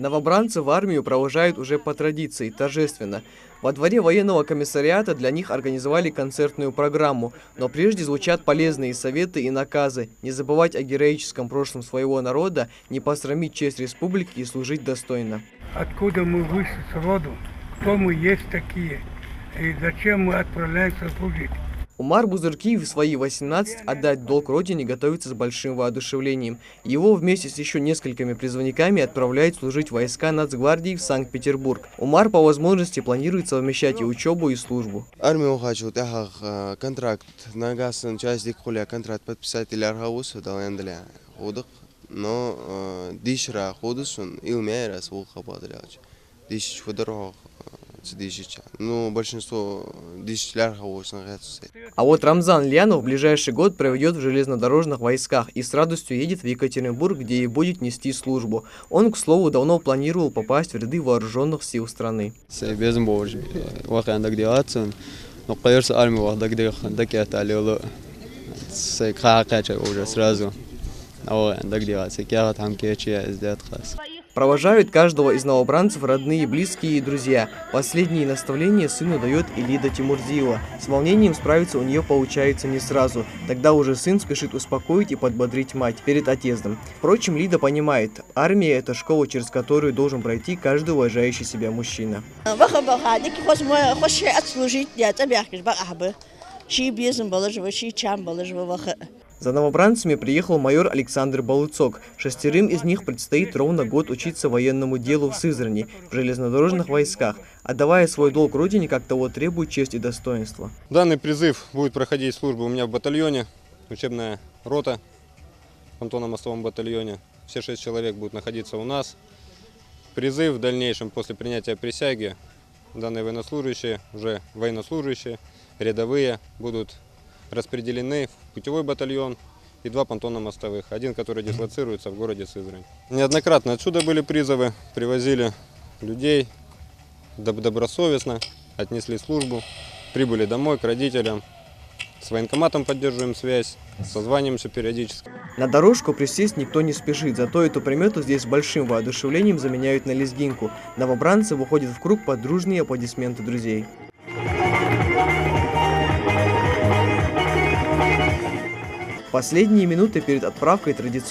Новобранцы в армию провожают уже по традиции, торжественно. Во дворе военного комиссариата для них организовали концертную программу, но прежде звучат полезные советы и наказы: не забывать о героическом прошлом своего народа, не посрамить честь республики и служить достойно. Откуда мы вышли с роду, кто мы есть такие и зачем мы отправляемся служить. Умар Бузыркиев в свои 18 отдать долг родине готовится с большим воодушевлением. Его вместе с еще несколькими призывниками отправляют служить войска Нацгвардии в Санкт-Петербург. Умар по возможности планирует совмещать и учебу, и службу. Армию хочу, контракт, нагасан часть хуля контракт подписать или аргаусу далендля ходок, но дишра ходуsun илмейра свуха подряд. Диш федорог. Ну, большинство А вот Рамзан Лянов в ближайший год проведет в железнодорожных войсках и с радостью едет в Екатеринбург, где и будет нести службу. Он, к слову, давно планировал попасть в ряды вооруженных сил страны. Провожают каждого из новобранцев родные, близкие и друзья. Последние наставления сыну дает и Лида Тимурзиева. С волнением справиться у нее получается не сразу. Тогда уже сын спешит успокоить и подбодрить мать перед отъездом. Впрочем, Лида понимает, армия – это школа, через которую должен пройти каждый уважающий себя мужчина. За новобранцами приехал майор Александр Балуцок. 6 из них предстоит ровно год учиться военному делу в Сызрани, в железнодорожных войсках, отдавая свой долг родине, как того требует честь и достоинство. Данный призыв будет проходить службу у меня в батальоне, учебная рота в понтонно-мостовом батальоне. Все 6 человек будут находиться у нас. Призыв в дальнейшем после принятия присяги данные военнослужащие, уже военнослужащие, рядовые будут распределены в путевой батальон и 2 понтонно-мостовых, один, который дислоцируется в городе Сызрань. Неоднократно отсюда были призывы, привозили людей добросовестно, отнесли службу, прибыли домой к родителям. С военкоматом поддерживаем связь, созваниваемся периодически. На дорожку присесть никто не спешит, зато эту примету здесь с большим воодушевлением заменяют на лезгинку. Новобранцы выходят в круг под дружные аплодисменты друзей. Последние минуты перед отправкой традиционно